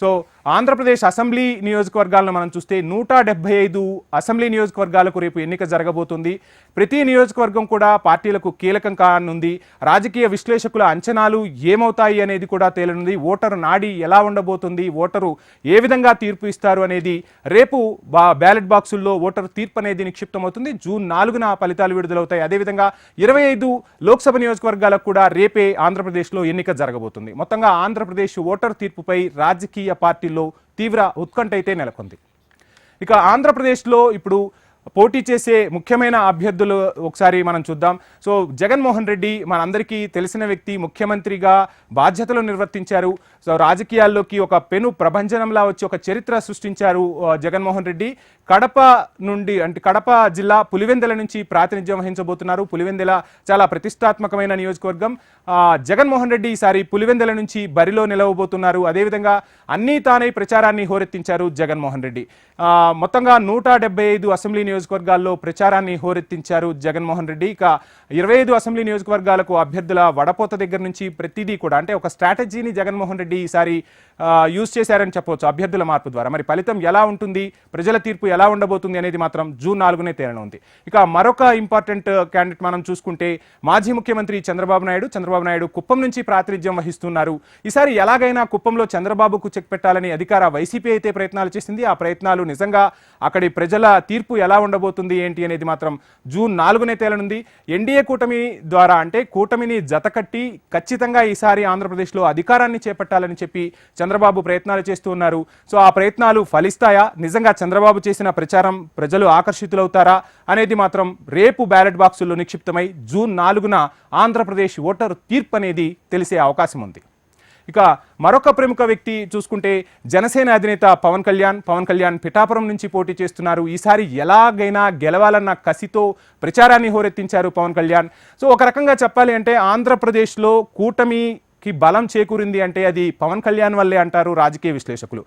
So Andhra Pradesh assembly నియోజకవర్గాలను మనం చూస్తే 175 assembly నియోజకవర్గాలకు రేపు ఎన్నిక జరగబోతుంది. ప్రతి నియోజకవర్గం కూడా పార్టీలకు కీలకం కానుంది. రాజకీయ విశ్లేషకుల అంచనాలు ఏమవుతాయి అనేది కూడా తేలనుంది. ఓటరు నాడి ఎలా ఉండబోతుంది, ఓటరు ఏ విధంగా తీర్పు ఇస్తారు అనేది రేపు బ్యాలెట్ బాక్సుల్లో ఓటరు తీర్పు అనేది నిక్షిప్తమవుతుంది. జూన్ 4న ఫలితాలు విడుదలవుతాయి. అదేవిధంగా 25 లోక్సభ నియోజకవర్గాలకు కూడా రేపే ఆంధ్రప్రదేశ్లో ఎన్నిక జరగబోతుంది. మొత్తంగా ఆంధ్రప్రదేశ్ ఓటరు తీర్పుపై రాజకీయ పార్టీల్లో తీవ్ర ఉత్కంఠ అయితే నెలకొంది. ఇక ఆంధ్రప్రదేశ్లో ఇప్పుడు పోటీ చేసే ముఖ్యమైన అభ్యర్థులు ఒకసారి మనం చూద్దాం. సో జగన్మోహన్ రెడ్డి మనందరికీ తెలిసిన వ్యక్తి, ముఖ్యమంత్రిగా బాధ్యతలు నిర్వర్తించారు. సో రాజకీయాల్లోకి ఒక పెను ప్రభంజనంలా వచ్చి ఒక చరిత్ర సృష్టించారు జగన్మోహన్ రెడ్డి. కడప నుండి అంటే కడప జిల్లా పులివెందుల నుంచి ప్రాతినిధ్యం వహించబోతున్నారు. పులివెందుల చాలా ప్రతిష్టాత్మకమైన నియోజకవర్గం. జగన్మోహన్ రెడ్డి ఈసారి పులివెందుల నుంచి బరిలో నిలవబోతున్నారు. అదేవిధంగా అన్నీ తానే ప్రచారాన్ని హోరెత్తించారు జగన్మోహన్ రెడ్డి. మొత్తంగా 175 అసెంబ్లీ నియోజకవర్గాల్లో ప్రచారాన్ని హోరెత్తించారు జగన్మోహన్ రెడ్డి. ఇక 25 అసెంబ్లీ నియోజకవర్గాలకు అభ్యర్థుల వడపోత దగ్గర నుంచి ప్రతిదీ కూడా అంటే ఒక స్ట్రాటజీని జగన్మోహన్ రెడ్డి ఈసారి యూజ్ చేశారని చెప్పవచ్చు అభ్యర్థుల మార్పు ద్వారా. మరి ఫలితం ఎలా ఉంటుంది, ప్రజల తీర్పు ఎలా ఉండబోతుంది అనేది మాత్రం జూన్ 4నే తేలనుంది. ఇక మరొక ఇంపార్టెంట్ క్యాండిడేట్ మనం చూసుకుంటే మాజీ ముఖ్యమంత్రి చంద్రబాబు నాయుడు కుప్పం నుంచి ప్రాతినిధ్యం వహిస్తున్నారు. ఈసారి ఎలాగైనా కుప్పంలో చంద్రబాబుకు చెక్ పెట్టాలని అధికార వైసీపీ అయితే ప్రయత్నాలు చేసింది. ఆ ప్రయత్నాలు నిజంగా అక్కడి ప్రజల తీర్పు ఎలా ఉండబోతుంది ఏంటి అనేది మాత్రం జూన్ 4నే తేలనుంది. ఎన్డీఏ కూటమి ద్వారా అంటే కూటమిని జతకట్టి ఖచ్చితంగా ఈసారి ఆంధ్రప్రదేశ్లో అధికారాన్ని చేపట్టాలని చెప్పి చంద్రబాబు ప్రయత్నాలు చేస్తూ ఉన్నారు. సో ఆ ప్రయత్నాలు ఫలిస్తాయా, నిజంగా చంద్రబాబు చేసిన ప్రచారం ప్రజలు ఆకర్షితులవుతారా అనేది మాత్రం రేపు బ్యాలెట్ బాక్సుల్లో నిక్షిప్తమై జూన్ 4న ఆంధ్రప్రదేశ్ ఓటరు తీర్పు అనేది తెలిసే అవకాశం ఉంది. ఇక మరొక ప్రముఖ వ్యక్తి చూసుకుంటే జనసేన అధినేత పవన్ కళ్యాణ్ పిఠాపురం నుంచి పోటీ చేస్తున్నారు. ఈసారి ఎలాగైనా గెలవాలన్న కసితో ప్రచారాన్ని హోరెత్తించారు పవన్ కళ్యాణ్. సో ఒక రకంగా చెప్పాలి అంటే ఆంధ్రప్రదేశ్లో కూటమికి బలం చేకూరింది అంటే అది పవన్ కళ్యాణ్ వల్లే అంటారు రాజకీయ విశ్లేషకులు.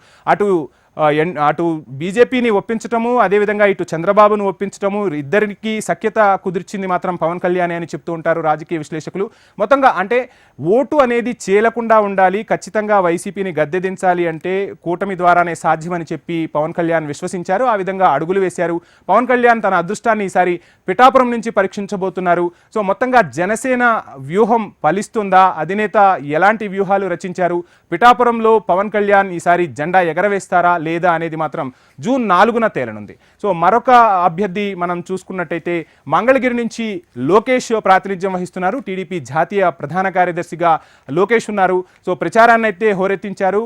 అటు బీజేపీని ఒప్పించటము, అదేవిధంగా ఇటు చంద్రబాబును ఒప్పించటము, ఇద్దరికి సఖ్యత కుదిర్చింది మాత్రం పవన్ కళ్యాణ్ అని చెప్తూ ఉంటారు రాజకీయ విశ్లేషకులు. మొత్తంగా అంటే ఓటు అనేది చీలకుండా ఉండాలి, ఖచ్చితంగా వైసీపీని గద్దెదించాలి అంటే కూటమి ద్వారానే సాధ్యమని చెప్పి పవన్ కళ్యాణ్ విశ్వసించారు. ఆ విధంగా అడుగులు వేశారు. పవన్ కళ్యాణ్ తన అదృష్టాన్ని ఈసారి పిఠాపురం నుంచి పరీక్షించబోతున్నారు. సో మొత్తంగా జనసేన వ్యూహం ఫలిస్తుందా, అధినేత ఎలాంటి వ్యూహాలు రచించారు, పిఠాపురంలో పవన్ కళ్యాణ్ ఈసారి జెండా ఎగరవేస్తారా లేదా అనేది మాత్రం జూన్ 4న తేలనుంది. సో మరొక అభ్యర్థి మనం చూసుకున్నట్టయితే మంగళగిరి నుంచి లోకేష్ ప్రాతినిధ్యం వహిస్తున్నారు. టీడీపీ జాతీయ ప్రధాన కార్యదర్శిగా లోకేష్ ఉన్నారు. సో ప్రచారాన్ని అయితే హోరెత్తించారు.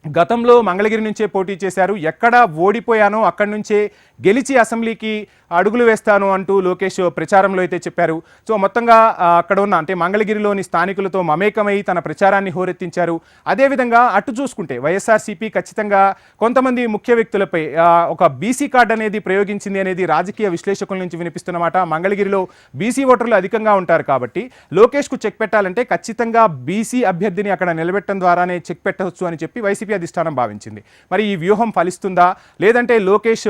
గతంలో మంగళగిరి నుంచే పోటీ చేశారు. ఎక్కడ ఓడిపోయానో అక్కడి నుంచే గెలిచి అసెంబ్లీకి అడుగులు వేస్తాను అంటూ లోకేష్ ప్రచారంలో అయితే చెప్పారు. సో మొత్తంగా అక్కడ ఉన్న అంటే మంగళగిరిలోని స్థానికులతో మమేకమై తన ప్రచారాన్ని హోరెత్తించారు. అదేవిధంగా అటు చూసుకుంటే వైఎస్ఆర్సీపీ ఖచ్చితంగా కొంతమంది ముఖ్య వ్యక్తులపై ఒక బీసీ కార్డు అనేది ప్రయోగించింది అనేది రాజకీయ విశ్లేషకుల నుంచి వినిపిస్తున్నమాట. మంగళగిరిలో బీసీ ఓటర్లు అధికంగా ఉంటారు కాబట్టి లోకేష్కు చెక్ పెట్టాలంటే ఖచ్చితంగా బీసీ అభ్యర్థిని అక్కడ నిలబెట్టడం ద్వారానే చెక్ పెట్టవచ్చు అని చెప్పి వైసీపీ అధిష్టానం భావించింది. మరి ఈ వ్యూహం ఫలిస్తుందా, లేదంటే లోకేష్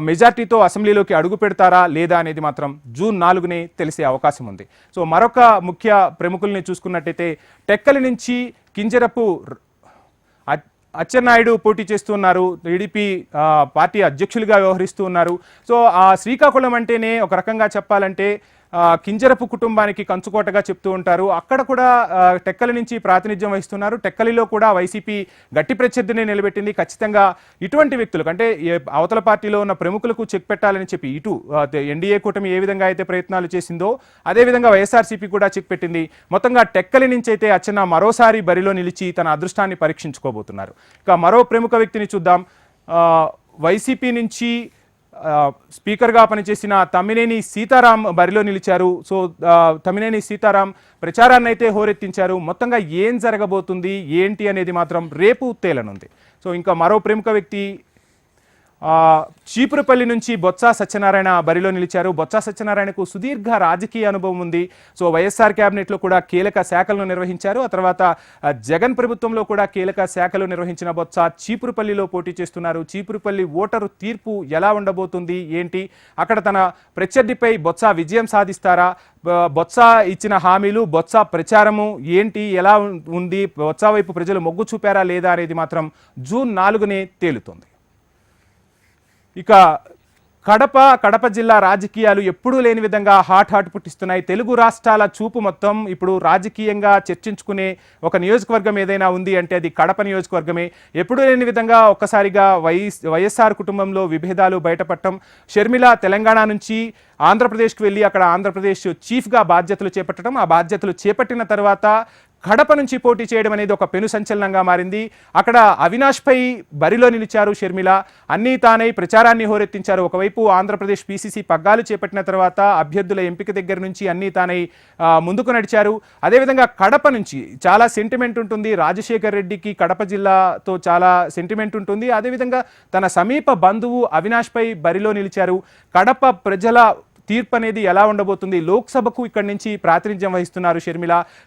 మెజార్టీతో అసెంబ్లీలోకి అడుగు పెడతారా లేదా అనేది మాత్రం జూన్ 4నే తెలిసే అవకాశం ఉంది. సో మరొక ముఖ్య ప్రముఖుల్ని చూసుకున్నట్టయితే టెక్కలి నుంచి కింజరపు అచ్చెన్నాయుడు పోటీ చేస్తున్నారు. టీడీపీ పార్టీ అధ్యక్షులుగా వ్యవహరిస్తూ ఉన్నారు. సో ఆ శ్రీకాకుళం అంటేనే ఒక రకంగా చెప్పాలంటే కింజరపు కుటుంబానికి కంచుకోటగా చెప్తూ ఉంటారు. అక్కడ కూడా టెక్కలి నుంచి ప్రాతినిధ్యం వహిస్తున్నారు. టెక్కలిలో కూడా వైసీపీ గట్టి ప్రత్యర్థిని నిలబెట్టింది. ఖచ్చితంగా ఇటువంటి వ్యక్తులకు అంటే అవతల పార్టీలో ఉన్న ప్రముఖులకు చెక్ పెట్టాలని చెప్పి ఇటు ఎన్డీఏ కూటమి ఏ విధంగా అయితే ప్రయత్నాలు చేసిందో అదేవిధంగా వైఎస్ఆర్సీపీ కూడా చెక్ పెట్టింది. మొత్తంగా టెక్కలి నుంచి అయితే అచ్చెన్న మరోసారి బరిలో నిలిచి తన అదృష్టాన్ని పరీక్షించుకోబోతున్నారు. ఇక మరో ప్రముఖ వ్యక్తిని చూద్దాం. వైసీపీ నుంచి స్పీకర్గా పనిచేసిన తమ్మినేని సీతారాం బరిలో నిలిచారు. సో తమ్మినేని సీతారాం ప్రచారాన్ని అయితే హోరెత్తించారు. మొత్తంగా ఏం జరగబోతుంది ఏంటి అనేది మాత్రం రేపు తేలనుంది. సో ఇంకా మరో ప్రముఖ వ్యక్తి చీపురుపల్లి నుంచి బొత్స సత్యనారాయణ బరిలో నిలిచారు. బొత్స సత్యనారాయణకు సుదీర్ఘ రాజకీయ అనుభవం ఉంది. సో వైఎస్ఆర్ క్యాబినెట్లో కూడా కీలక శాఖలను నిర్వహించారు. ఆ తర్వాత జగన్ ప్రభుత్వంలో కూడా కీలక శాఖలు నిర్వహించిన బొత్స చీపురుపల్లిలో పోటీ చేస్తున్నారు. చీపురుపల్లి ఓటరు తీర్పు ఎలా ఉండబోతుంది ఏంటి, అక్కడ తన ప్రత్యర్థిపై బొత్స విజయం సాధిస్తారా, బొత్స ఇచ్చిన హామీలు, బొత్స ప్రచారము ఏంటి, ఎలా ఉంది, బొత్స వైపు ప్రజలు మొగ్గు చూపారా లేదా అనేది మాత్రం జూన్ 4నే తేలుతుంది. ఇక కడప జిల్లా రాజకీయాలు ఎప్పుడూ లేని విధంగా హాట్ పుట్టిస్తున్నాయి. తెలుగు రాష్ట్రాల చూపు మొత్తం ఇప్పుడు రాజకీయంగా చర్చించుకునే ఒక నియోజకవర్గం ఏదైనా ఉంది అంటే అది కడప నియోజకవర్గమే. ఎప్పుడూ లేని విధంగా ఒక్కసారిగా వైఎస్ఆర్ కుటుంబంలో విభేదాలు బయటపడటం, షర్మిల తెలంగాణ నుంచి ఆంధ్రప్రదేశ్కి వెళ్ళి అక్కడ ఆంధ్రప్రదేశ్ చీఫ్గా బాధ్యతలు చేపట్టడం, ఆ బాధ్యతలు చేపట్టిన తర్వాత కడప నుంచి పోటీ చేయడం అనేది ఒక పెను సంచలనంగా మారింది. అక్కడ అవినాష్ పై బరిలో నిలిచారు షర్మిల. అన్నీ తానై ప్రచారాన్ని హోరెత్తించారు. ఒకవైపు ఆంధ్రప్రదేశ్ పీసీసీ పగ్గాలు చేపట్టిన తర్వాత అభ్యర్థుల ఎంపిక దగ్గర నుంచి అన్నీ తానై ముందుకు నడిచారు. అదేవిధంగా కడప నుంచి చాలా సెంటిమెంట్ ఉంటుంది. రాజశేఖర్ రెడ్డికి కడప జిల్లాతో చాలా సెంటిమెంట్ ఉంటుంది. అదేవిధంగా తన సమీప బంధువు అవినాష్ పై బరిలో నిలిచారు. కడప ప్రజల తీర్పు అనేది ఎలా ఉండబోతుంది, లోక్సభకు ఇక్కడి నుంచి ప్రాతినిధ్యం వహిస్తున్నారు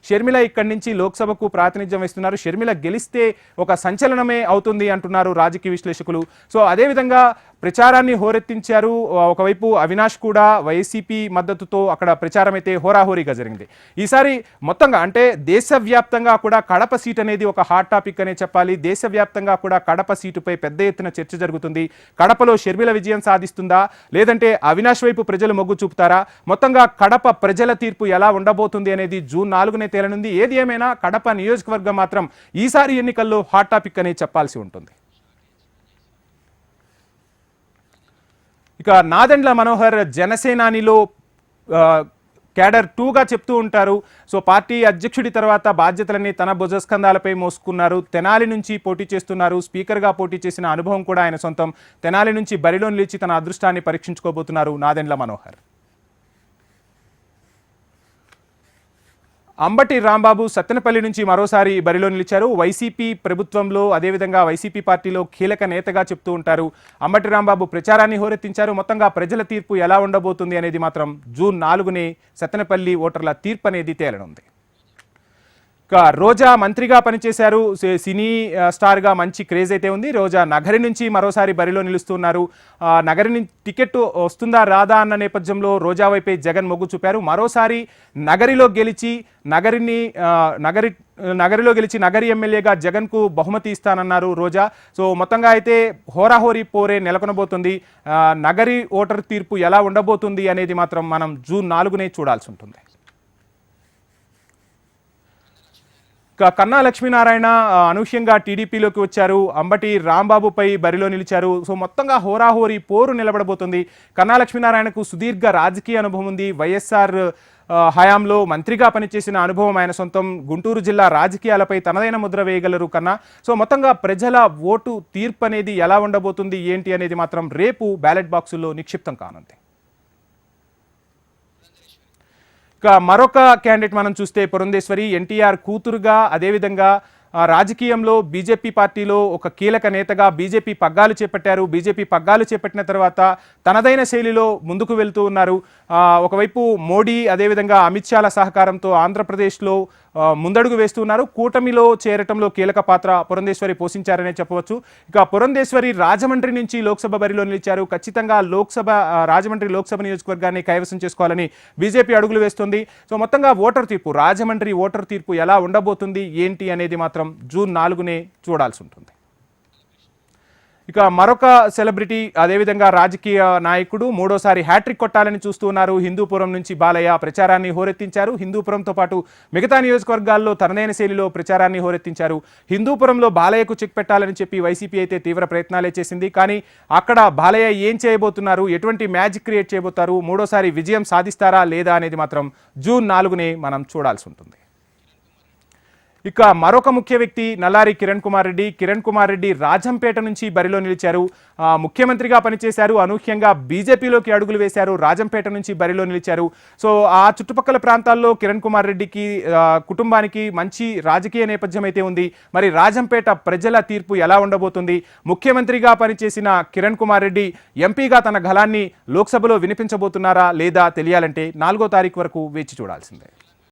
షర్మిల ఇక్కడి నుంచి లోక్సభకు ప్రాతినిధ్యం వహిస్తున్నారు. షర్మిల గెలిస్తే ఒక సంచలనమే అవుతుంది అంటున్నారు రాజకీయ విశ్లేషకులు. సో అదేవిధంగా ప్రచారాన్ని హోరెత్తించారు. ఒకవైపు అవినాష్ కూడా వైసీపీ మద్దతుతో అక్కడ ప్రచారం అయితే హోరాహోరీగా జరిగింది. ఈసారి మొత్తంగా అంటే దేశవ్యాప్తంగా కూడా కడప సీట్ అనేది ఒక హాట్ టాపిక్ అనే చెప్పాలి. దేశవ్యాప్తంగా కూడా కడప సీటుపై పెద్ద ఎత్తున చర్చ జరుగుతుంది. కడపలో షర్మిల విజయం సాధిస్తుందా లేదంటే అవినాష్ వైపు ప్రజలు మొగ్గు చూపుతారా, మొత్తంగా కడప ప్రజల తీర్పు ఎలా ఉండబోతుంది అనేది జూన్ 4నే తేలనుంది. ఏది ఏమైనా కడప నియోజకవర్గం మాత్రం ఈసారి ఎన్నికల్లో హాట్ టాపిక్ అనే చెప్పాల్సి ఉంటుంది. ఇక నాదెండ్ల మనోహర్ జనసేనానిలో క్యాడర్ 2గా చెప్తూ ఉంటారు. సో పార్టీ అధ్యక్షుడి తర్వాత బాధ్యతలన్నీ తన భుజస్కంధాలపై మోసుకున్నారు. తెనాలి నుంచి పోటీ చేస్తున్నారు. స్పీకర్గా పోటీ చేసిన అనుభవం కూడా ఆయన సొంతం. తెనాలి నుంచి బరిలో నిలిచి తన అదృష్టాన్ని పరీక్షించుకోబోతున్నారు నాదెండ్ల మనోహర్. అంబటి రాంబాబు సత్తెనపల్లి నుంచి మరోసారి బరిలో నిలిచారు. వైసీపీ ప్రభుత్వంలో అదేవిధంగా వైసీపీ పార్టీలో కీలక నేతగా చెప్తూ ఉంటారు. అంబటి రాంబాబు ప్రచారాన్ని హోరెత్తించారు. మొత్తంగా ప్రజల తీర్పు ఎలా ఉండబోతుంది అనేది మాత్రం జూన్ 4నే సత్తెనపల్లి ఓటర్ల తీర్పు అనేది తేలనుంది. రోజా మంత్రిగా పనిచేశారు. సినీ స్టార్గా మంచి క్రేజ్ అయితే ఉంది. రోజా నగరి నుంచి మరోసారి బరిలో నిలుస్తున్నారు. నగరి నుంచి టికెట్ వస్తుందా రాదా అన్న నేపథ్యంలో రోజా వైపే జగన్ మొగ్గు చూపారు. మరోసారి నగరిలో గెలిచి నగరి ఎమ్మెల్యేగా జగన్కు బహుమతి ఇస్తానన్నారు రోజా. సో మొత్తంగా అయితే హోరాహోరీ పోరే నెలకొనబోతుంది. నగరి ఓటర్ తీర్పు ఎలా ఉండబోతుంది అనేది మాత్రం మనం జూన్ 4నే చూడాల్సి ఉంటుంది. కన్నా లక్ష్మీనారాయణ అనూహ్యంగా టీడీపీలోకి వచ్చారు. అంబటి రాంబాబుపై బరిలో నిలిచారు. సో మొత్తంగా హోరాహోరీ పోరు నిలబడబోతుంది. కన్నా లక్ష్మీనారాయణకు సుదీర్ఘ రాజకీయ అనుభవం ఉంది. వైఎస్ఆర్ హయాంలో మంత్రిగా పనిచేసిన అనుభవం ఆయన సొంతం. గుంటూరు జిల్లా రాజకీయాలపై తనదైన ముద్ర వేయగలరు కన్నా. సో మొత్తంగా ప్రజల ఓటు తీర్పు అనేది ఎలా ఉండబోతుంది ఏంటి అనేది మాత్రం రేపు బ్యాలెట్ బాక్సుల్లో నిక్షిప్తం కానుంది. మరొక క్యాండిడేట్ మనం చూస్తే పురంధేశ్వరి, ఎన్టీఆర్ కూతురుగా అదేవిధంగా రాజకీయంలో బీజేపీ పార్టీలో ఒక కీలక నేతగా బీజేపీ పగ్గాలు చేపట్టారు. బీజేపీ పగ్గాలు చేపట్టిన తర్వాత తనదైన శైలిలో ముందుకు వెళ్తూ ఉన్నారు. ఒకవైపు మోడీ అదేవిధంగా అమిత్ షాల సహకారంతో ఆంధ్రప్రదేశ్లో ముందడుగు వేస్తున్నారు. కూటమిలో చేరటంలో కీలక పాత్ర పురంధేశ్వరి పోషించారనే చెప్పవచ్చు. ఇక పురంధేశ్వరి రాజమండ్రి నుంచి లోక్సభ బరిలో నిలిచారు. ఖచ్చితంగా రాజమండ్రి లోక్సభ నియోజకవర్గాన్ని కైవసం చేసుకోవాలని బీజేపీ అడుగులు వేస్తుంది. సో మొత్తంగా రాజమండ్రి ఓటర్ తీర్పు ఎలా ఉండబోతుంది ఏంటి అనేది మాత్రం జూన్ 4నే చూడాల్సి ఉంటుంది. ఇక మరొక సెలబ్రిటీ అదేవిధంగా రాజకీయ నాయకుడు మూడోసారి హ్యాట్రిక్ కొట్టాలని చూస్తున్నారు. హిందూపురం నుంచి బాలయ్య ప్రచారాన్ని హోరెత్తించారు. హిందూపురంతో పాటు మిగతా నియోజకవర్గాల్లో తనదైన శైలిలో ప్రచారాన్ని హోరెత్తించారు. హిందూపురంలో బాలయ్యకు చెక్ పెట్టాలని చెప్పి వైసీపీ అయితే తీవ్ర ప్రయత్నాలే చేసింది. కానీ అక్కడ బాలయ్య ఏం చేయబోతున్నారు, ఎటువంటి మ్యాజిక్ క్రియేట్ చేయబోతారు, మూడోసారి విజయం సాధిస్తారా లేదా అనేది మాత్రం జూన్ 4నే మనం చూడాల్సి ఉంటుంది. ఇక మరొక ముఖ్య వ్యక్తి నల్లారి కిరణ్ కుమార్ రెడ్డి. కిరణ్ కుమార్ రెడ్డి రాజంపేట నుంచి బరిలో నిలిచారు. ముఖ్యమంత్రిగా పనిచేశారు, అనూహ్యంగా బీజేపీలోకి అడుగులు వేశారు, రాజంపేట నుంచి బరిలో నిలిచారు. సో ఆ చుట్టుపక్కల ప్రాంతాల్లో కిరణ్ కుమార్ రెడ్డికి కుటుంబానికి మంచి రాజకీయ నేపథ్యం అయితే ఉంది. మరి రాజంపేట ప్రజల తీర్పు ఎలా ఉండబోతుంది? ముఖ్యమంత్రిగా పనిచేసిన కిరణ్ కుమార్ రెడ్డి ఎంపీగా తన గళాన్ని లోక్సభలో వినిపించబోతున్నారా లేదా తెలియాలంటే 4వ తారీఖు వరకు వేచి చూడాల్సిందే.